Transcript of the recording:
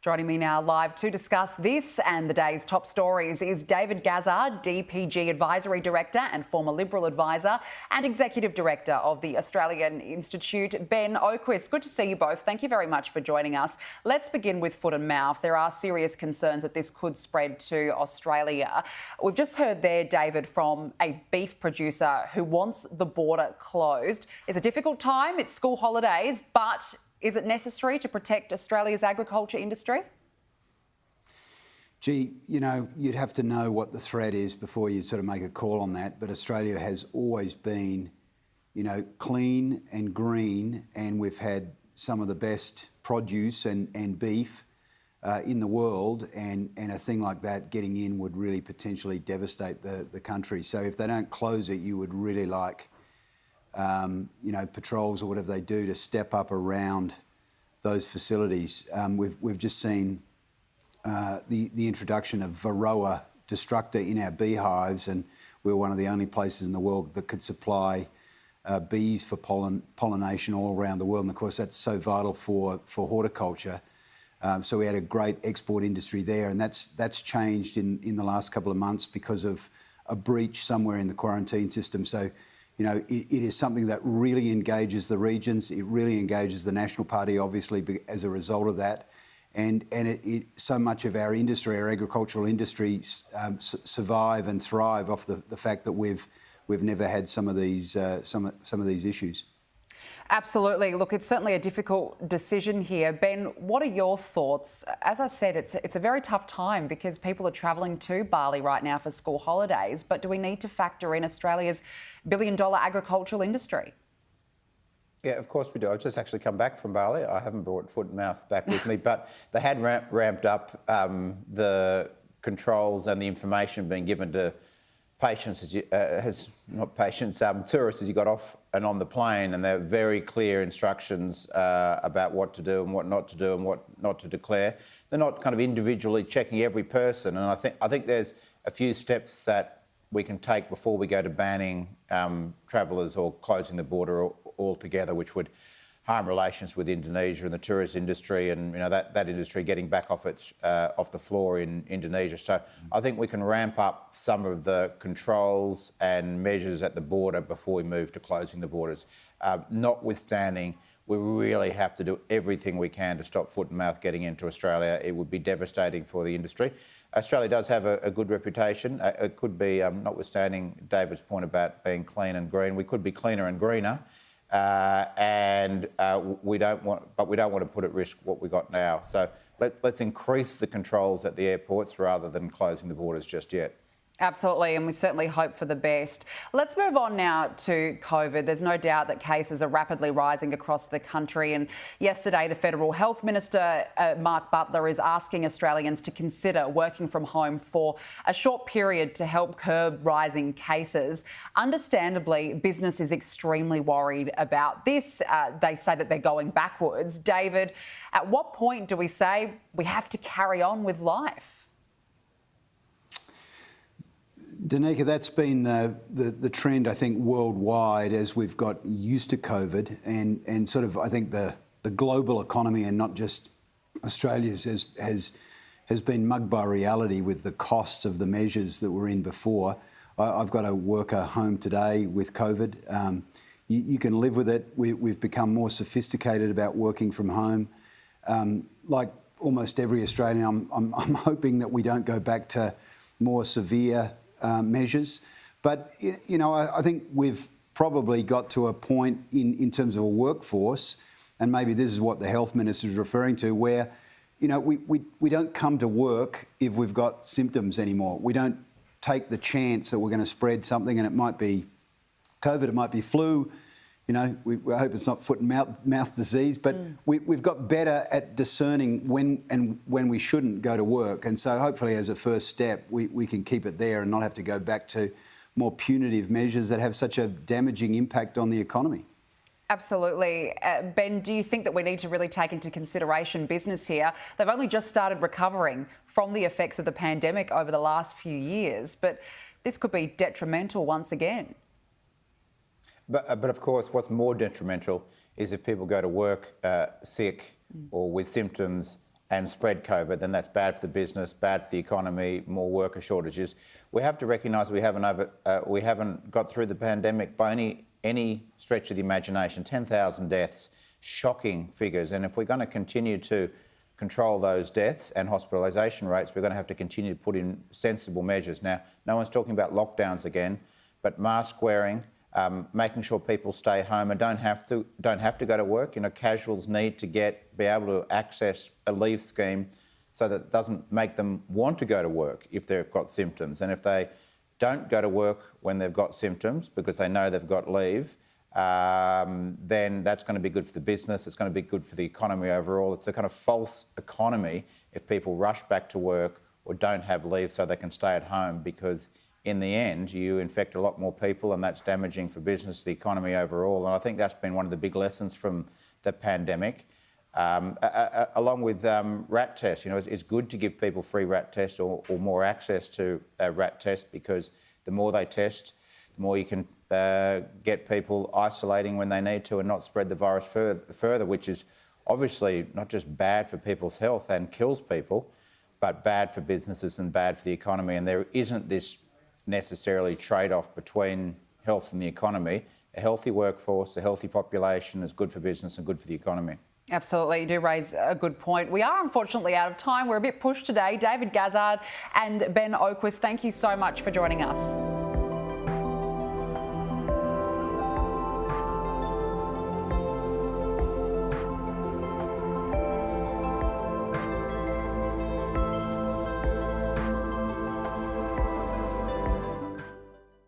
Joining me now live to discuss this and the day's top stories is David Gazzard, DPG Advisory Director and former Liberal advisor and Executive Director of the Australian Institute, Ben Oquist. Good to see you both. Thank you very much for joining us. Let's begin with foot and mouth. There are serious concerns that this could spread to Australia. We've just heard there, David, from a beef producer who wants the border closed. It's a difficult time, it's school holidays, but is it necessary to protect Australia's agriculture industry? Gee, you know, you'd have to know what the threat is before you sort of make a call on that. But Australia has always been, you know, clean and green, and we've had some of the best produce and beef in the world. And a thing like that getting in would really potentially devastate the country. So if they don't close it, you would really like you know, patrols or whatever they do to step up around those facilities. We've just seen the introduction of Varroa destructor in our beehives, and we're one of the only places in the world that could supply bees for pollination all around the world. And of course, that's so vital for horticulture. So we had a great export industry there, and that's changed in the last couple of months because of a breach somewhere in the quarantine system. So, you know, it is something that really engages the regions. It really engages the National Party, obviously, as a result of that. And so much of our industry, our agricultural industry, survive and thrive off the fact that we've never had some of these issues. Absolutely. Look, it's certainly a difficult decision here. Ben, what are your thoughts? As I said, it's a very tough time because people are travelling to Bali right now for school holidays. But do we need to factor in Australia's billion-dollar agricultural industry? Yeah, of course we do. I've just actually come back from Bali. I haven't brought foot and mouth back with me, but they had ramped up the controls and the information being given to patients, tourists as you got off and on the plane, and they're very clear instructions about what to do and what not to do and what not to declare. They're not kind of individually checking every person, and I think there's a few steps that we can take before we go to banning travellers or closing the border altogether, which would harm relations with Indonesia and the tourist industry, and you know that industry getting back off the floor in Indonesia. So I think we can ramp up some of the controls and measures at the border before we move to closing the borders. Notwithstanding, we really have to do everything we can to stop foot and mouth getting into Australia. It would be devastating for the industry. Australia does have a good reputation. It could be, notwithstanding David's point about being clean and green, we could be cleaner and greener. We don't want to put at risk what we got now. So let's increase the controls at the airports rather than closing the borders just yet. Absolutely, and we certainly hope for the best. Let's move on now to COVID. There's no doubt that cases are rapidly rising across the country, and yesterday the Federal Health Minister, Mark Butler, is asking Australians to consider working from home for a short period to help curb rising cases. Understandably, business is extremely worried about this. They say that they're going backwards. David, at what point do we say we have to carry on with life? Danica, that's been the trend, I think, worldwide as we've got used to COVID, and sort of, I think, the global economy and not just Australia's has been mugged by reality with the costs of the measures that were in before. I've got a worker home today with COVID. You can live with it. We've become more sophisticated about working from home. Like almost every Australian, I'm hoping that we don't go back to more severe measures. But, you know, I think we've probably got to a point in terms of a workforce, and maybe this is what the health minister is referring to, where, you know, we don't come to work if we've got symptoms anymore. We don't take the chance that we're going to spread something, and it might be COVID, it might be flu. You know, we hope it's not foot and mouth disease, but we've got better at discerning when we shouldn't go to work. And so hopefully as a first step, we can keep it there and not have to go back to more punitive measures that have such a damaging impact on the economy. Absolutely. Ben, do you think that we need to really take into consideration business here? They've only just started recovering from the effects of the pandemic over the last few years, but this could be detrimental once again. But of course, what's more detrimental is if people go to work sick or with symptoms and spread COVID, then that's bad for the business, bad for the economy, more worker shortages. We have to recognise we haven't got through the pandemic by any stretch of the imagination. 10,000 deaths, shocking figures, and if we're going to continue to control those deaths and hospitalisation rates, we're going to have to continue to put in sensible measures. Now, no one's talking about lockdowns again, but mask wearing, making sure people stay home and don't have to go to work. You know, casuals need to be able to access a leave scheme so that it doesn't make them want to go to work if they've got symptoms. And if they don't go to work when they've got symptoms because they know they've got leave, then that's going to be good for the business. It's going to be good for the economy overall. It's a kind of false economy if people rush back to work or don't have leave so they can stay at home, because in the end, you infect a lot more people and that's damaging for business, the economy overall. And I think that's been one of the big lessons from the pandemic. Along with rat tests, you know, it's good to give people free rat tests or more access to rat tests, because the more they test, the more you can get people isolating when they need to and not spread the virus further, which is obviously not just bad for people's health and kills people, but bad for businesses and bad for the economy. And there isn't this necessarily trade-off between health and the economy. A healthy workforce, a healthy population is good for business and good for the economy. Absolutely, you do raise a good point. We are unfortunately out of time. We're a bit pushed today. David Gazzard and Ben Oquist, thank you so much for joining us.